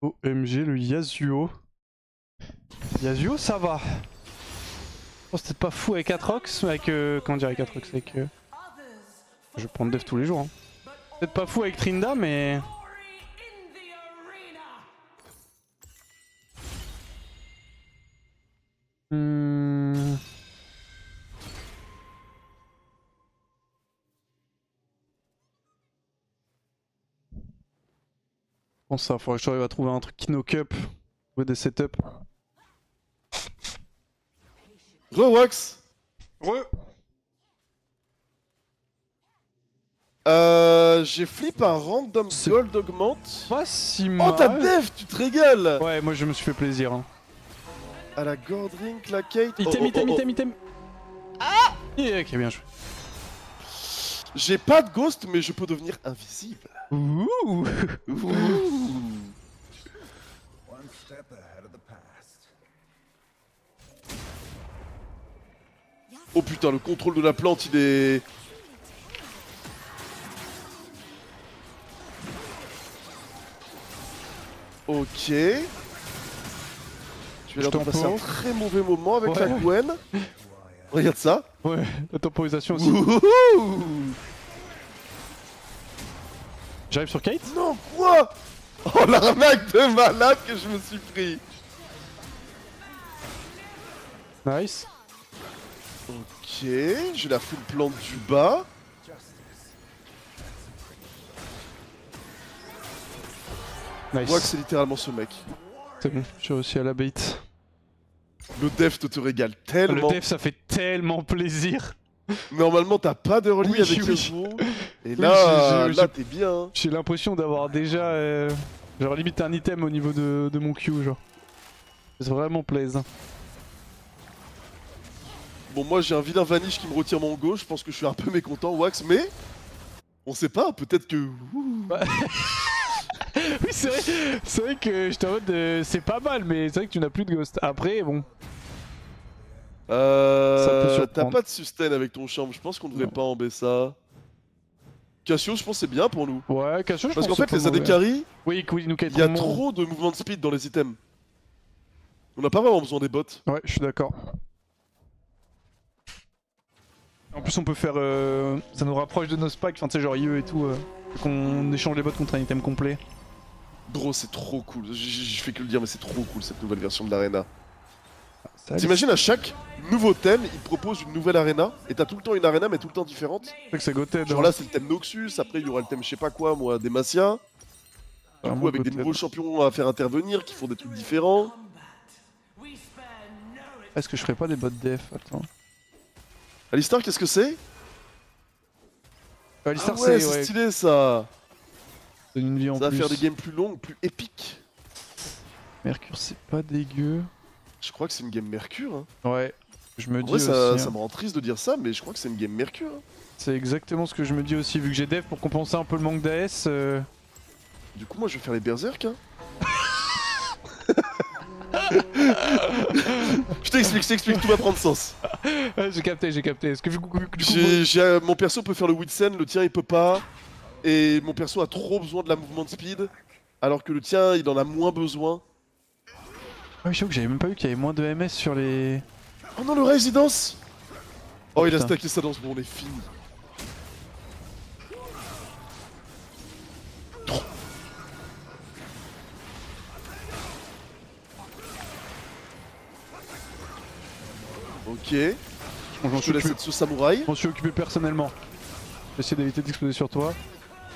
OMG, le Yasuo. Yasuo, ça va. Oh, c'est peut-être pas fou avec Atrox, mais avec. Comment dire avec Atrox avec, je vais prendre Dev tous les jours. Hein. Peut-être pas fou avec Trinda, mais. Bon, ça, faudrait que j'arrive à trouver un truc qui knock up. Trouver des setups. Rewax. J'ai flip un random gold augment. Pas si mal. Oh, t'as def, tu te régales. Ouais, moi je me suis fait plaisir. Hein. À la gold ring, la Kate. Item. Ah yeah, ok, bien joué. J'ai pas de ghost, mais je peux devenir invisible. Ouh. Oh putain, le contrôle de la plante, il est... Ok. Je vais leur passer un très mauvais moment avec la Gwen. Regarde ça. Ouais, la temporisation aussi. J'arrive sur Kate. Non, quoi? Oh, l'arnaque de malade que je me suis pris. Nice. Ok, je la full plante du bas. Nice. Je vois que c'est littéralement ce mec. C'est bon, j'ai réussi à la bait. Le def te régale tellement. Le def ça fait tellement plaisir. Normalement t'as pas d'early avec le jeu. Et là, là t'es bien. J'ai l'impression d'avoir déjà genre limite un item au niveau de mon Q genre. C'est vraiment plaisant. Bon moi j'ai un vilain vanish qui me retire mon go, je pense que je suis un peu mécontent Wax, mais... On sait pas, peut-être que... Bah... oui c'est vrai que j'étais en mode c'est pas mal mais c'est vrai que tu n'as plus de ghost. Après bon... T'as pas de sustain avec ton champ, je pense qu'on devrait pas ember ça. Cassio je pense c'est bien pour nous. Ouais Cassio je pense pense qu'en fait les AD carry, oui, nous il y a trop de mouvements de speed dans les items. On n'a pas vraiment besoin des bots. Ouais je suis d'accord. En plus on peut faire... ça nous rapproche de nos spikes, enfin tu sais genre IE et tout, qu'on échange les bots contre un item complet. Bro c'est trop cool, je fais que le dire mais c'est trop cool cette nouvelle version de l'arena. T'imagines à chaque nouveau thème, il propose une nouvelle arena, et t'as tout le temps une arena mais tout le temps différente. C'est que c'est Goted. Genre là c'est le thème Noxus, après il y aura le thème je sais pas quoi moi, Demacia. Du coup avec des nouveaux champions à faire intervenir qui font des trucs différents. Est-ce que je ferais pas des bots def? Attends. Alistar qu'est-ce que c'est? Alistar ouais, c'est stylé ça. Donne une vie en plus. Ça va faire des games plus longues, plus épiques. Mercure c'est pas dégueu. Je crois que c'est une game Mercure. Hein. Ouais, je me dis ça, aussi. Ça me rend triste de dire ça, mais je crois que c'est une game Mercure. Hein. C'est exactement ce que je me dis aussi, vu que j'ai dev pour compenser un peu le manque d'AS. Du coup, moi je vais faire les berserk. Hein. je t'explique, tout va prendre sens. J'ai capté. Est-ce que du coup, mon perso peut faire le Witsen, le tien il peut pas. Et mon perso a trop besoin de la mouvement de speed, alors que le tien il en a moins besoin. Ah oui, j'avoue que j'avais même pas vu qu'il y avait moins de MS sur les... Oh non, le Residence. Oh, il a putain. stacké sa danse, bon on est fini. Ok. Je te laisse être ce samouraï. Je m'en suis occupé personnellement. J'essaie d'éviter d'exploser sur toi.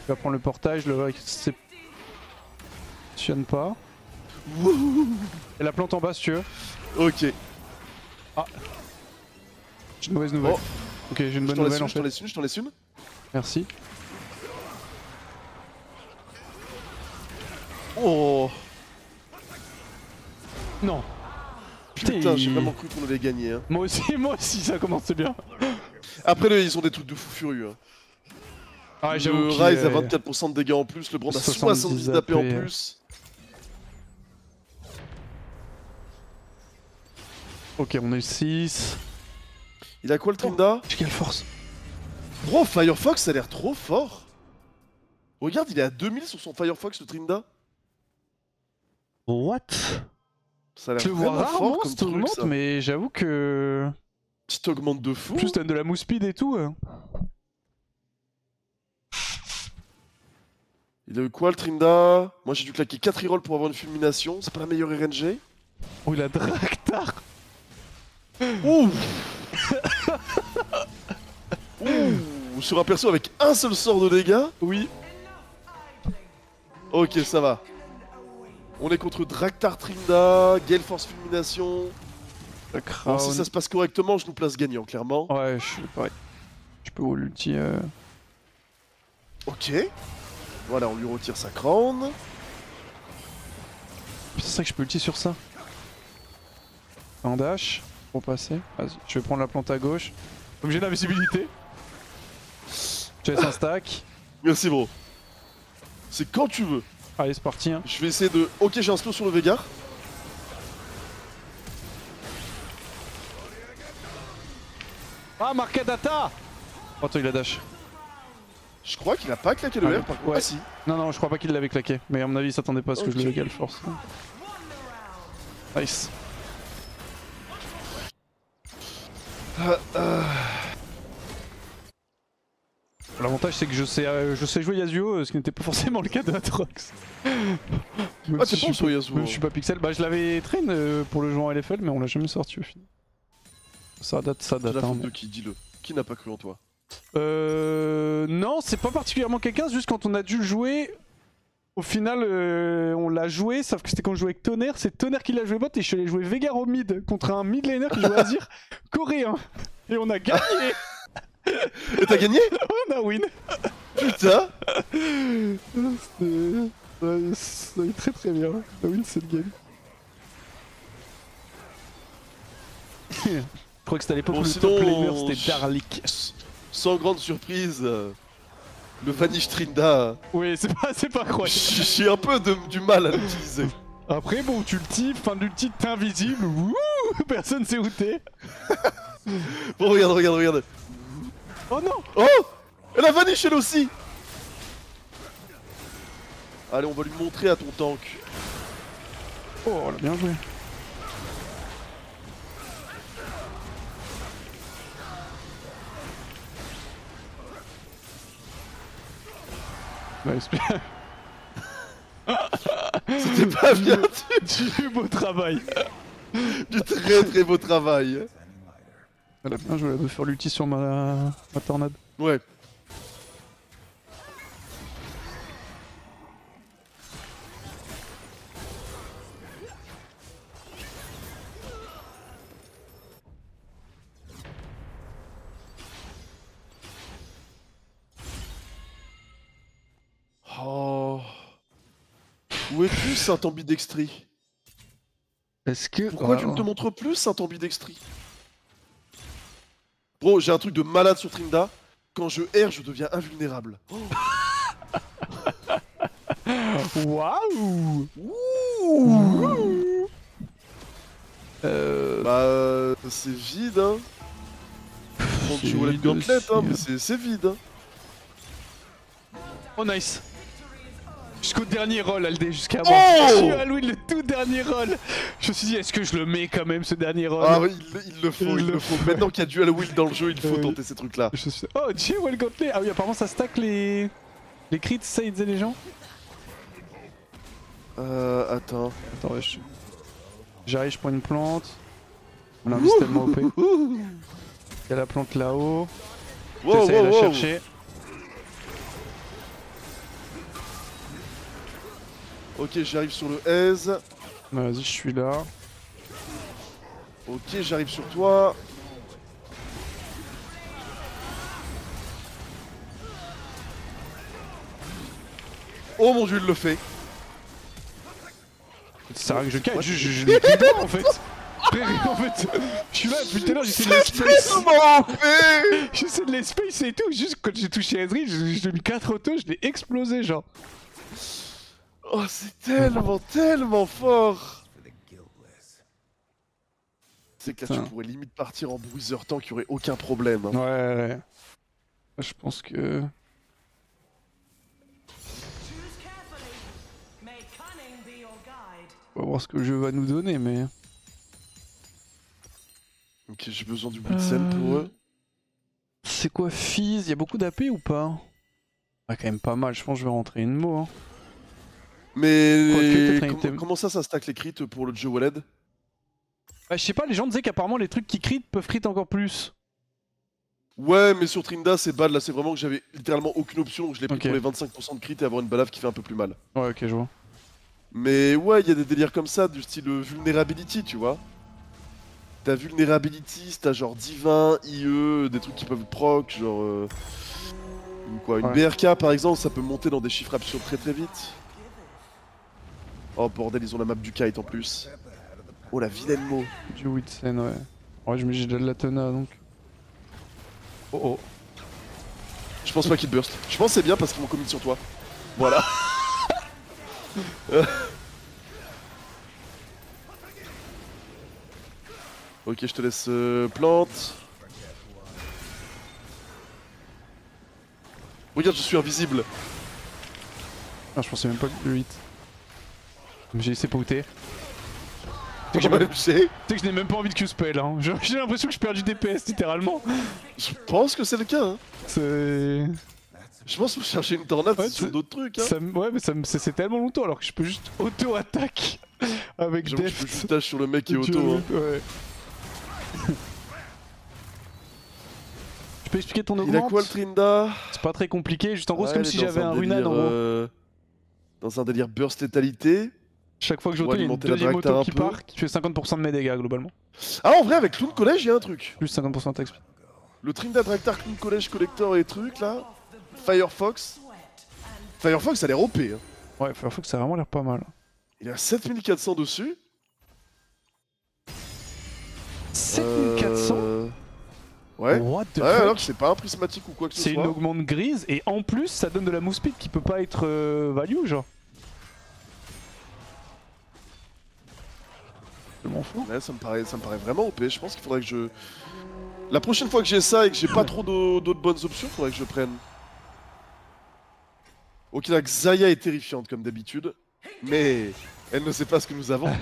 Tu vas prendre le portage, le réceptionne pas. Et la plante en bas si tu veux. Ok. Ah. J'ai une mauvaise nouvelle. Oh. Ok, j'ai une bonne nouvelle en fait. Je t'en laisse une. Merci. Oh. Non. Putain, j'ai vraiment cru qu'on allait gagner. Hein. Moi aussi, ça commence bien. Après, ils ont des trucs de fou furieux. Hein. Ah, le Rise a 24% de dégâts en plus, le Brand a 70 d'AP en plus. Ok, on est 6. Il a quoi le Trinda? J'ai quelle force? Bro, Firefox ça a l'air trop fort. Regarde, il est à 2000 sur son Firefox le Trinda. What? Ça a l'air Je le vois vraiment rarement fort comme cet truc, augmente, ça. mais j'avoue que... Petite augmente de fou. En plus, t'as de la mousse speed et tout. Il a eu quoi le Trinda? Moi j'ai dû claquer 4 rerolls pour avoir une fulmination. C'est pas la meilleure RNG? Oh, il a Draktar. Ouh. Ouh. Sur un perso avec un seul sort de dégâts? Oui. Ok, ça va. On est contre Draktar Trinda, Gale Force Fulmination. Bon, si ça se passe correctement, je nous place gagnant, clairement. Ouais, je suis pareil. Je peux wall ulti. Ok. Voilà, on lui retire sa crown. C'est ça que je peux ulti sur ça. En dash, pour passer. Vas-y, je vais prendre la plante à gauche. Comme j'ai l'invisibilité. Je laisse un stack. Merci, bro. C'est quand tu veux. Allez, c'est parti. Hein. Je vais essayer de... Ok, j'ai un slow sur le Veigar. Ah, Marcadata. Oh, toi, il a dash. Je crois qu'il a pas claqué le Allez, R par contre. ouais. Ah si. Non, non, je crois pas qu'il l'avait claqué. Mais à mon avis, il s'attendait pas à ce que je le Gale Force. Nice. L'avantage c'est que je sais jouer Yasuo, ce qui n'était pas forcément le cas de Atrox. Ah t'es bon sur Yasuo. Je suis pas pixel, bah je l'avais train pour le jouer en LFL mais on l'a jamais sorti au final. Ça date. C'est la Hein, faute de qui, dis-le. Qui n'a pas cru en toi? Non, c'est pas particulièrement quelqu'un, c'est juste quand on a dû le jouer, au final on l'a joué, sauf que c'était quand je jouais avec Tonnerre, c'est Tonnerre qui l'a joué bot et je suis allé jouer Veigar au mid contre un mid laner qui jouait Azir coréen. Et on a gagné. Et t'as gagné? On a win. Putain. Ça va très très bien. La win c'est le game. Je crois que c'était à l'époque Bon, où le sinon, top laner c'était Darlik. Sans grande surprise, le Vanish Trinda, Oui, c'est pas croyable. j'ai un peu du mal à l'utiliser. Après, bon, tu l'ulti, fin d'ulti, t'es invisible, wouh, personne sait où t'es. Bon, regarde. Oh non. Oh! Elle a Vanish elle aussi! Allez, on va lui montrer à ton tank. Oh, on l'a bien joué. Ouais, C'était pas bien du beau travail. du très beau travail. Elle a bien joué, elle veut faire l'ulti sur ma tornade. Ouais. Oh. Où es-tu, Saint-Ambidextrie? Est-ce que... Pourquoi tu ne te montres plus, Saint-Ambidextrie? Bro, j'ai un truc de malade sur Trinda. Quand je R, je deviens invulnérable. Waouh. C'est vide, hein. Bon, tu vois la gauntlet, hein, mais c'est vide, hein. Oh nice. Jusqu'au dernier roll, Aldé, jusqu'à Oh, moi. Je suis à Louis, le tout dernier roll. Je me suis dit, est-ce que je le mets quand même, ce dernier roll? Ah oui, il le faut. Maintenant qu'il y a Dual Will dans le jeu, il faut tenter ces trucs-là. Je suis... Oh, Dieu, well gauntlet. Ah oui, apparemment ça stack les crits, ça, ils disaient les gens. Attends. Attends, ouais, j'arrive, je prends une plante. On a un vice tellement OP. Il y a la plante là-haut. J'essaie de la chercher. Ok, j'arrive sur le aise. Vas-y, je suis là. Ok, j'arrive sur toi. Oh mon dieu, il le fait. C'est vrai que je cache, je l'ai pris pas en fait. Frère, en fait, je suis là depuis tout à l'heure, j'essaie de l'espace. J'essaie de l'espace et tout. Juste quand j'ai touché Ezreal, je l'ai mis 4 autos, je l'ai explosé genre. Oh, c'est tellement fort. C'est que là, tu pourrais limite partir en bruiser tant qu'il y aurait aucun problème. Hein. Ouais. Je pense que... On va voir ce que le jeu va nous donner, mais... Ok, j'ai besoin du Witsen pour eux. C'est quoi Fizz? Y'a beaucoup d'AP ou pas? Ah, quand même pas mal, je pense que je vais rentrer une mot. Hein. Mais comment ça stack les crits pour le Joe Waled? Bah, je sais pas, les gens disaient qu'apparemment les trucs qui crit peuvent crit encore plus. Ouais, mais sur Trinda, c'est bad. Là, c'est vraiment que j'avais littéralement aucune option. Je l'ai pris Ok. pour les 25% de crit et avoir une balafre qui fait un peu plus mal. Ouais, ok, je vois. Mais ouais, il y a des délires comme ça, du style vulnerability, tu vois. T'as vulnerability, t'as genre divin, IE, des trucs qui peuvent proc, genre. Quoi, une Ouais. BRK par exemple, ça peut monter dans des chiffres absurdes très très vite. Oh bordel, ils ont la map du kite en plus. Oh la vilaine mot. Du Witsen, ouais. Ouais, je me dis j'ai de la Tena donc. Oh oh. Je pense pas qu'il te burst. Je pense que c'est bien parce qu'ils m'ont commit sur toi. Voilà. Ok, je te laisse plante. Regarde, je suis invisible. Ah, je pensais même pas que le 8. J'ai essayé pas où t'es. Tu sais que je n'ai même pas envie de Q-spell, hein. J'ai l'impression que je perds du DPS littéralement. Je pense que c'est le cas. Hein. C'est. Je pense qu'il faut chercher une tornade Ouais, sur d'autres trucs. Hein. Ouais, mais c'est tellement longtemps alors que je peux juste auto-attaque avec J'avoue que Deft. je peux juste dash sur le mec qui est auto. Hein. Ouais. Tu peux expliquer ton augmente? Il a quoi le Trinda? C'est pas très compliqué, juste en gros Ouais, c'est comme il est si dans j'avais un délire, Runad en gros. Dans un délire burst létalité. Chaque fois que j'auto, Pour il y a une alimenter la deuxième Draktar auto un qui peu. part qui fait 50% de mes dégâts globalement. Ah en vrai avec Clown College il y a un truc. Plus 50% d'attaque speed. Le Trinda Draktar Clown College Collector et trucs là. Firefox. Firefox a l'air OP. Hein. Ouais, Firefox ça a vraiment l'air pas mal. Il a 7400 dessus. 7400 Ouais. What the Ouais, fuck? alors que c'est pas un prismatique ou quoi que ce soit. C'est une augmente grise et en plus ça donne de la move speed qui peut pas être value genre. Je m'en fous. Ouais, ça me paraît vraiment OP. Je pense qu'il faudrait que je. La prochaine fois que j'ai ça et que j'ai pas trop d'autres bonnes options, faudrait que je prenne. Ok, la Xayah est terrifiante comme d'habitude, mais elle ne sait pas ce que nous avons.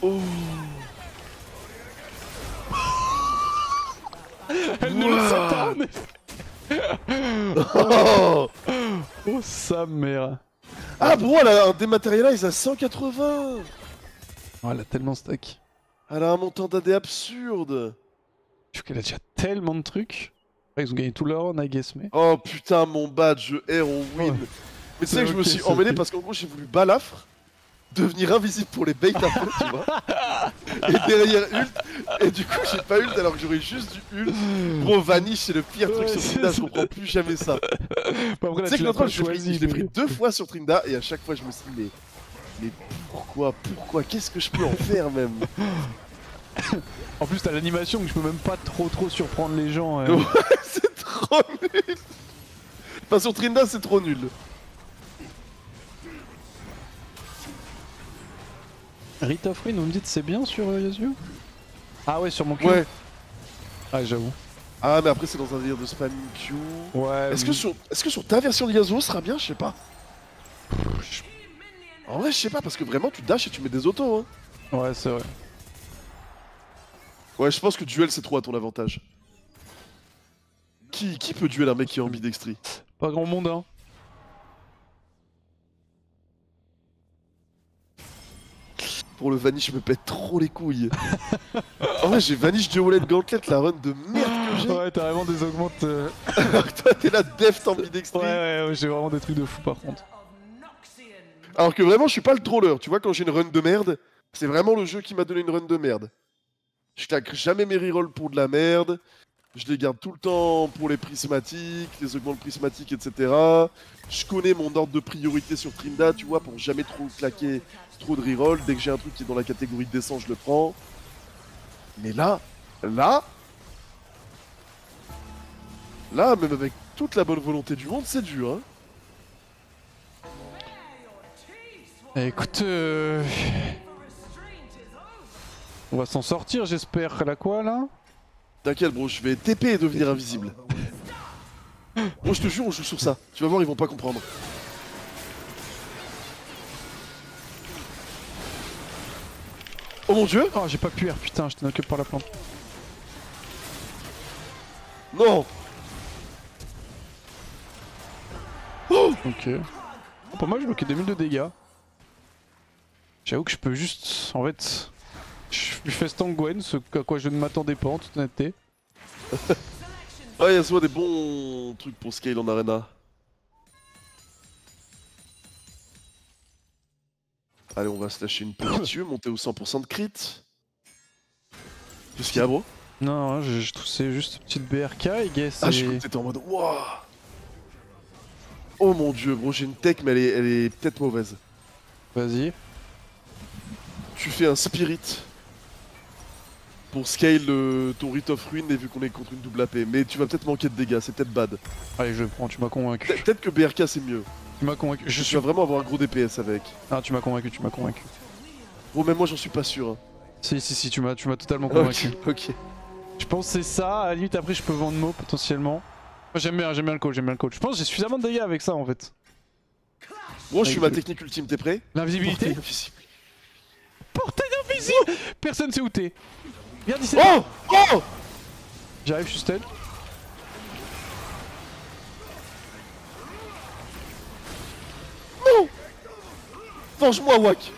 Oh. Elle ne le sait pas en effet. Oh, Oh sa mère. ah bro, elle a un dématérialise à 180. Oh, elle a tellement stack. Elle a un montant d'AD absurde. Je trouve qu'elle a déjà tellement de trucs. Après, ils ont gagné tout leur run, I guess, mais. Oh putain, mon badge, je erre, on win. Ouais. Mais tu sais que je me Ok, suis c'est emmêlé ok. parce qu'en gros j'ai voulu balafre, devenir invisible pour les bait un peu, tu vois. Et derrière ult, et du coup j'ai pas ult alors que j'aurais juste du ult. Bro, Vanish c'est le pire truc Ouais, sur c'est Trinda, ça. je comprends plus jamais ça. Bah, après, Tu là, sais tu que l'as l'autre pas fois je choisi. l'ai pris mais- 2 fois sur Trinda et à chaque fois je me suis dit mais pourquoi, qu'est-ce que je peux en faire même? En plus, t'as l'animation que je peux même pas trop surprendre les gens. Ouais, c'est trop nul. Enfin sur Trinda c'est trop nul. Rite of Ruin, vous me dites c'est bien sur Yasuo? Ah ouais, sur mon Q. Ouais. Ah, j'avoue. Ah mais après c'est dans un délire de spamming Q. Ouais. Est-ce que sur ta version de Yasuo sera bien? Je sais pas. En vrai je sais pas parce que vraiment tu dash et tu mets des autos hein. Ouais, c'est vrai. Ouais je pense que duel c'est trop à ton avantage. Qui peut duel un mec qui est ambidextrie? Pas grand monde, hein. Pour le Vanish je me pète trop les couilles. En vrai j'ai Vanish Duelet Gauntlet, la run de merde que j'ai. Ouais, t'as vraiment des augmentes. Alors que toi t'es là deft ambidextrie. Ouais, j'ai vraiment des trucs de fou par contre. Alors que vraiment je suis pas le troller, tu vois quand j'ai une run de merde, c'est vraiment le jeu qui m'a donné une run de merde. Je claque jamais mes rerolls pour de la merde, je les garde tout le temps pour les prismatiques, les augmentes prismatiques, etc. Je connais mon ordre de priorité sur Trinda, tu vois, pour jamais trop claquer trop de reroll. Dès que j'ai un truc qui est dans la catégorie descend, je le prends. Mais là, même avec toute la bonne volonté du monde, c'est dur, hein. Écoute, on va s'en sortir, j'espère. La quoi là? T'inquiète, bro, je vais TP et devenir invisible. Moi je te jure, on joue sur ça. Tu vas voir, ils vont pas comprendre. Oh mon dieu! Oh, j'ai pas pu R, putain, j'étais knocké par la plante. Non! Oh! Ok. Oh, pas mal, j'ai bloqué 2000 de dégâts. J'avoue que je peux juste. En fait. Je lui fais stand Gwen, ce à quoi je ne m'attendais pas en toute honnêteté. Ouais, y'a souvent des bons trucs pour scale en arena. Allez, on va se lâcher une petite yeux, monter au 100% de crit. Qu'est-ce qu'il y a, bro? Non, je toussais juste une petite BRK et guess. Ah, je crois que t'étais en mode wouah! Oh mon dieu, bro, j'ai une tech, mais elle est peut-être mauvaise. Vas-y. Tu fais un spirit pour scale ton Rite of Ruin et vu qu'on est contre une double AP. Mais tu vas peut-être manquer de dégâts, c'est peut-être bad. Allez, je le prends, tu m'as convaincu. Peut-être que BRK c'est mieux. Tu m'as convaincu. Tu vas vraiment avoir un gros DPS avec. Ah, tu m'as convaincu, tu m'as convaincu. Bon, même moi j'en suis pas sûr. Hein. Si, tu m'as totalement convaincu. Ok. Je pense que c'est ça, à la limite après je peux vendre Mo potentiellement. Moi j'aime bien le call, j'aime bien le call. Je pense que j'ai suffisamment de dégâts avec ça en fait. Bon, je suis ma technique ultime, t'es prêt? L'invisibilité. Portail invisible. Portail invisible. Personne sait où t'es. Regarde ici. Oh! Oh! J'arrive, je suis stun. Non! Venge-moi, Wack!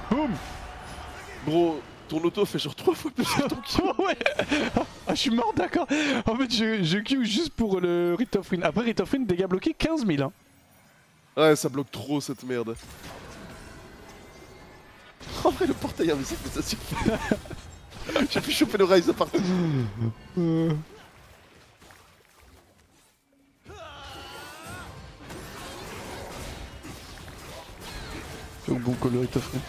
Boum. Bro, ton auto fait genre 3 fois plus que ton kill. Ouais. Ah, je suis mort, d'accord. En fait, je queue juste pour le Rite of Ruin. Après, Rite of Ruin, dégâts bloqués 15 000. Hein. Ouais, ça bloque trop cette merde. En vrai, le portail invisible, ça suffit. J'ai pu choper le Rise à partir. C'est au bon call le Rite of Ruin.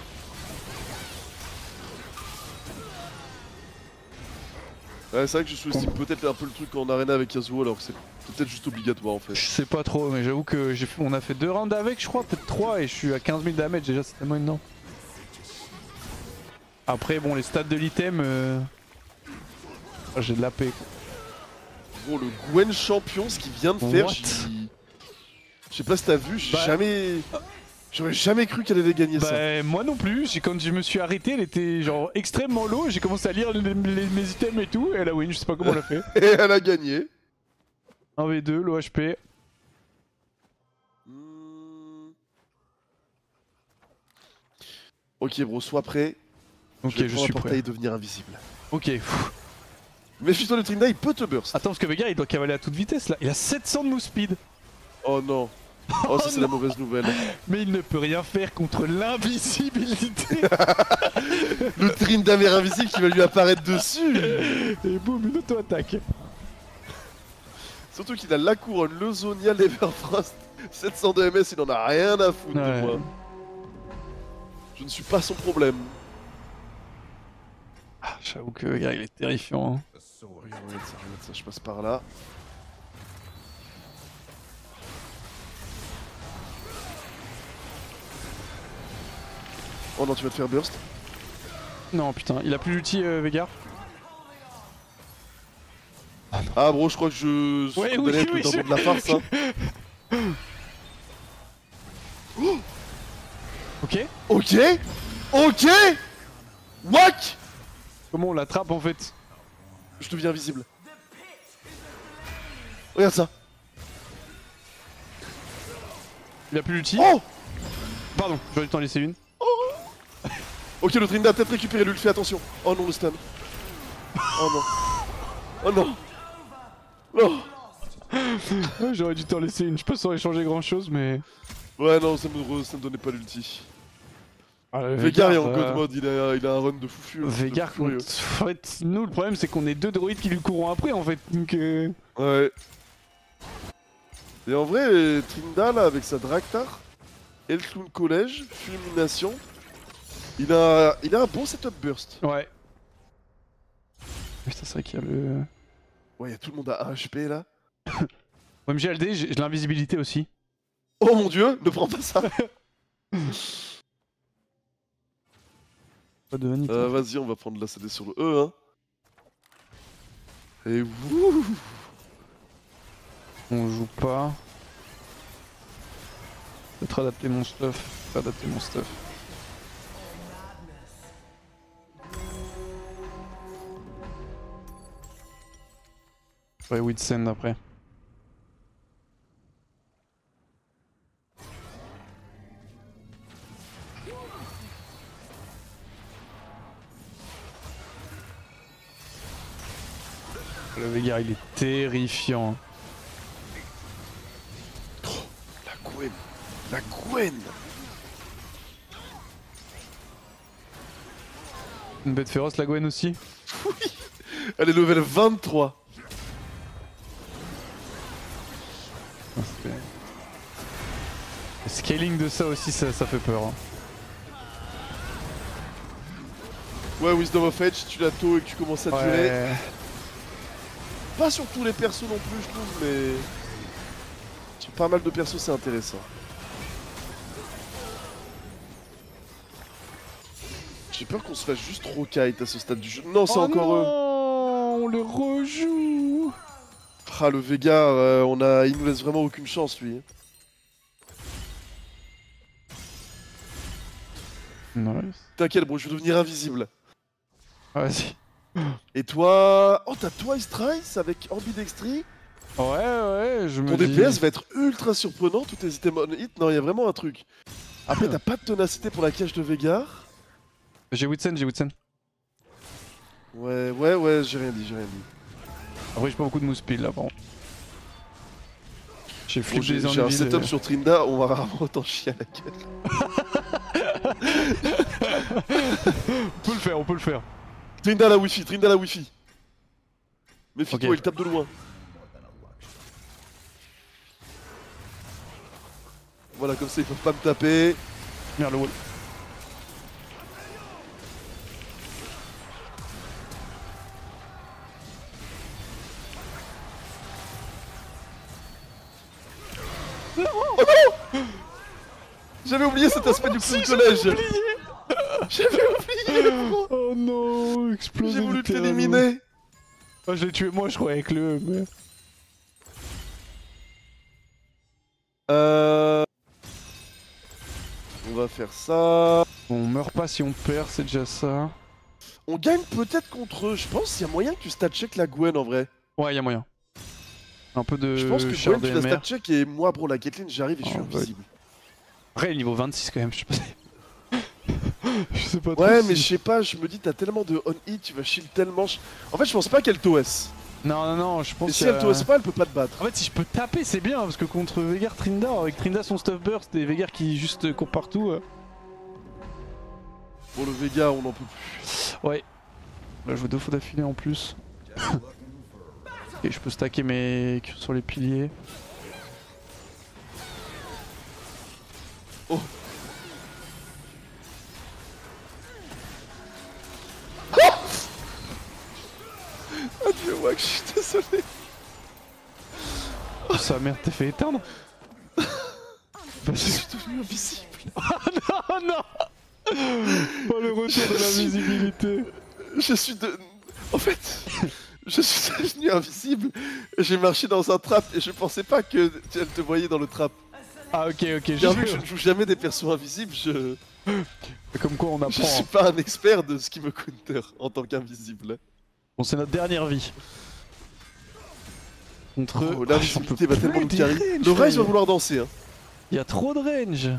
Ouais, c'est vrai que je sous-estime peut-être un peu le truc en arena avec Yasuo alors que c'est peut-être juste obligatoire en fait. Je sais pas trop, mais j'avoue que on a fait 2 rounds avec, je crois, peut-être 3, et je suis à 15 000 damage déjà, c'est tellement énorme. Après, bon, les stats de l'item, j'ai de la paix. Bon, le Gwen champion, ce qu'il vient de faire, What? je sais pas si t'as vu, j'ai Bah- jamais. J'aurais jamais cru qu'elle allait gagner ça. Bah, moi non plus, quand je me suis arrêté, elle était genre extrêmement low, j'ai commencé à lire mes items et tout, et elle a win, je sais pas comment elle a fait. Et elle a gagné. 1v2, low HP. Ok, bro, sois prêt. Ok, je vais je prendre suis un portail et prêt. devenir invisible. Ok. Pfff. Méfie-toi, le Trinda, il peut te burst. Attends, parce que Veigar il doit cavaler à toute vitesse là, il a 700 de move speed. Oh non. Oh, ça c'est la mauvaise nouvelle. Mais il ne peut rien faire contre l'invisibilité. Le Tryndamere invisible qui va lui apparaître dessus. Et boum, une auto-attaque. Surtout qu'il a la couronne, le Zonia, l'Everfrost, 700 de MS, il en a rien à foutre Ouais. de moi. Je ne suis pas son problème. Ah, j'avoue que le gars il est terrifiant. Hein. Regarde ça, je passe par là. Oh non, tu vas te faire burst. Non putain, il a plus d'ulti Veigar. Ah bro, je crois que je suis Ouais, condamné à être le dindon de la farce. Hein. Ok. Ok. Ok. Wack. Comment on l'attrape en fait? Je deviens invisible. Regarde ça. Il a plus d'ulti. Oh. Pardon, j'aurais dû t'en laisser une. Ok, le Trinda a peut-être récupéré lui, fais attention. Oh non, le stun. Oh non. Oh non. Non. J'aurais dû t'en laisser une, je peux sans échanger grand chose mais... Ouais, non, ça me donnait pas l'ulti. Ah, Veigar est en god mode, il a un run de fou furieux. Veigar, en fait, nous le problème c'est qu'on est deux droïdes qui lui courons après en fait, donc Ouais. Et en vrai, Trinda là, avec sa Draktar, Elclown Collège, Fulmination, il a un bon setup burst. Ouais. Putain, c'est vrai qu'il y a le... Ouais, il y a tout le monde à 1 HP là. Ouais, mais j'ai LD, j'ai l'invisibilité aussi. Oh mon dieu, ne prends pas ça. Pas de vanité. Vas-y, on va prendre la CD sur le E, hein. Et wouh. On joue pas. Peut-être adapter mon stuff. Adapter mon stuff. Ouais, Whitsend après. Le Veigar il est terrifiant. Oh, la Gwen. La Gwen. Une bête féroce la Gwen aussi. Oui. Elle est level 23. Le scaling de ça aussi ça fait peur. Hein. Ouais, Wisdom of Edge, tu la taux et que tu commences à tirer. Pas sur tous les persos non plus, je trouve, mais sur pas mal de persos, c'est intéressant. J'ai peur qu'on se fasse juste trop kite à ce stade du jeu. Non, c'est encore eux. On le rejoue. Ah, le Veigar, il nous laisse vraiment aucune chance, lui. Nice. T'inquiète, bro, je vais devenir invisible. Vas-y. Et toi... Oh, t'as Twice Trice avec Ambidextry. Ouais, je me Ton dis... DPS va être ultra surprenant, tous tes items on hit. Non, il y a vraiment un truc. Après, t'as pas de ténacité pour la cage de Veigar. J'ai Whitsend. Ouais, j'ai rien dit. Après j'ai pas beaucoup de mousse-pile là, par contre. J'ai flip des J'ai un ennemis. setup sur Trinda, on va rarement autant chier à la gueule. On peut le faire. Trinda la wifi. Méfie-toi, Ok. il tape de loin. Voilà, comme ça ils peuvent pas me taper. Merde, le wall. J'avais oublié cet aspect du collège. J'avais oublié. Oh non, explosé. J'ai voulu littéralement. t'éliminer. Oh, je l'ai tué moi, je crois, avec le... Mais... On va faire ça. On meurt pas si on perd, c'est déjà ça. On gagne peut-être contre eux. Je pense qu'il y a moyen que tu stat check la Gwen en vrai. Ouais, y'a moyen. Un peu de Je pense que char Gwen, tu la stat DMR. check et moi, bro, la Caitlyn, j'arrive et je suis Oh, invisible. Après, niveau 26 quand même, je sais pas. Je sais pas trop. Ouais, si- mais je sais pas, je me dis, t'as tellement de on-hit, tu vas shield tellement. En fait, je pense pas qu'elle t'OS. Non, je pense Et si que... elle t'OS pas, elle peut pas te battre. En fait, si je peux taper, c'est bien, parce que contre Veigar Trinda, avec Trinda son stuff burst et Veigar qui juste court partout. Bon, le Veigar, on en peut plus. Ouais. Là, je joue 2 fois d'affilée en plus. Et je peux stacker mes Q sur les piliers. Oh. Adieu, Wack, je suis désolé. Oh, sa mère, t'es fait éteindre. Je suis devenu invisible. Oh non. Oh, le retour de la visibilité. Je suis de... En fait, je suis devenu invisible. J'ai marché dans un trap et je pensais pas qu'elle te voyait dans le trap. Ah ok, J'ai vu que je ne joue jamais des persos invisibles, Comme quoi on je apprend. suis pas un expert de ce qui me counter en tant qu'invisible. Bon, c'est notre dernière vie. Contre eux. Oh, l'invisibilité va tellement nous carry. range, Le Rise va frère. vouloir danser. Hein. Il y a trop de range.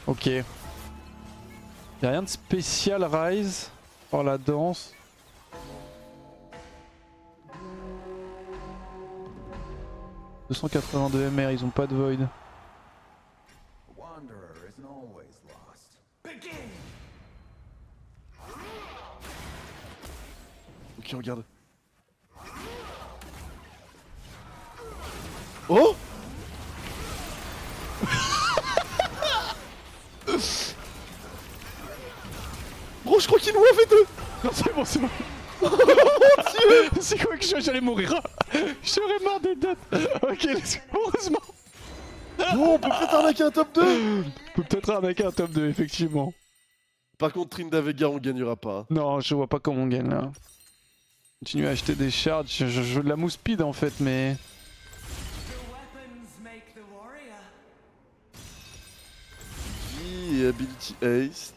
Ok. Il y a rien de spécial Rise par la danse. « 282 MR, ils ont pas de void. Ok, regarde. Oh. Bro, je crois qu'il nous avait deux. Non, c'est bon, c'est bon. Oh mon dieu. C'est quoi que j'allais mourir? J'aurais mort des dates. Ok, heureusement. Bon, on peut peut-être arnaquer un top 2. On peut peut-être arnaquer un top 2, effectivement. Par contre, Trinda Vega, on gagnera pas. Hein. Non, je vois pas comment on gagne là. Continue à acheter des shards, je joue de la mousse speed en fait, mais... Et Ability Haste.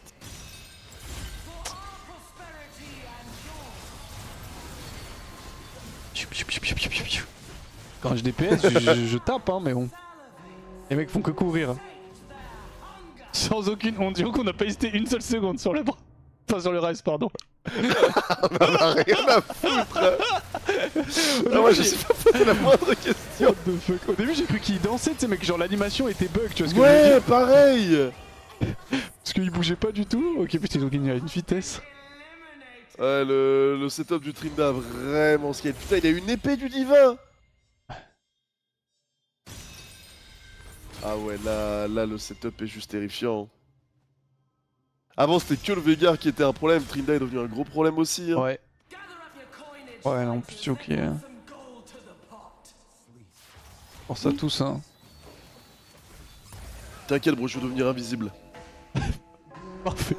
Quand je DPS, je tape, hein, mais bon. Les mecs font que courir. Sans aucune... On dirait qu'on a pas hésité une seule seconde sur le... Enfin, sur le rise, pardon. On en a rien à foutre. Ah, moi, je sais pas poser la moindre question. What the fuck. Au début, j'ai cru qu'il dansait, tu sais, mec, genre l'animation était bug, tu vois ce que je veux Ouais, dire. pareil. Parce qu'il bougeait pas du tout. Ok, putain, ils ont gagné à une vitesse. Ouais, le setup du Trinda a vraiment scale. Putain, il a une épée du divin. Ah ouais, là, le setup est juste terrifiant. Avant, c'était que le Veigar qui était un problème. Trinda est devenu un gros problème aussi. Hein. Ouais. Ouais, non, plus ok. Pour ça, tous, hein. T'inquiète, bro, je vais devenir invisible. Parfait.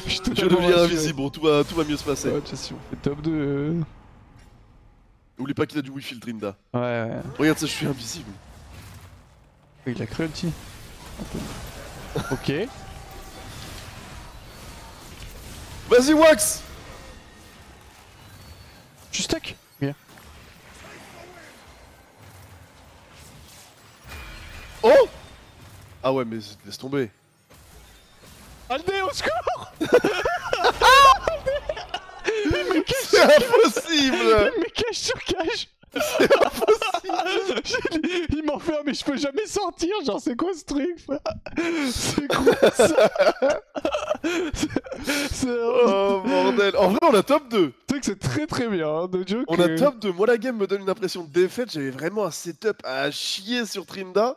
Je vais devenir invisible, bro, tout va mieux se passer. Ouais, tu sais, si on fait top 2. N'oublie pas qu'il a du wifi, le Trinda. Ouais. Regarde ça, je suis invisible. Il a cruelty. Ok. Vas-y, Wax. Je suis stuck. Bien. Oh. Ah ouais, mais laisse tomber. Aldé, au secours. C'est impossible. Mais cache sur cache. C'est impossible. Il m'enferme mais je peux jamais sortir, genre c'est quoi ce truc frère? C'est quoi ça? Oh bordel. En vrai on a top 2. Tu sais que c'est très très bien hein, de joke. On a top 2. Moi la game me donne une impression de défaite. J'avais vraiment un setup à chier sur Trinda.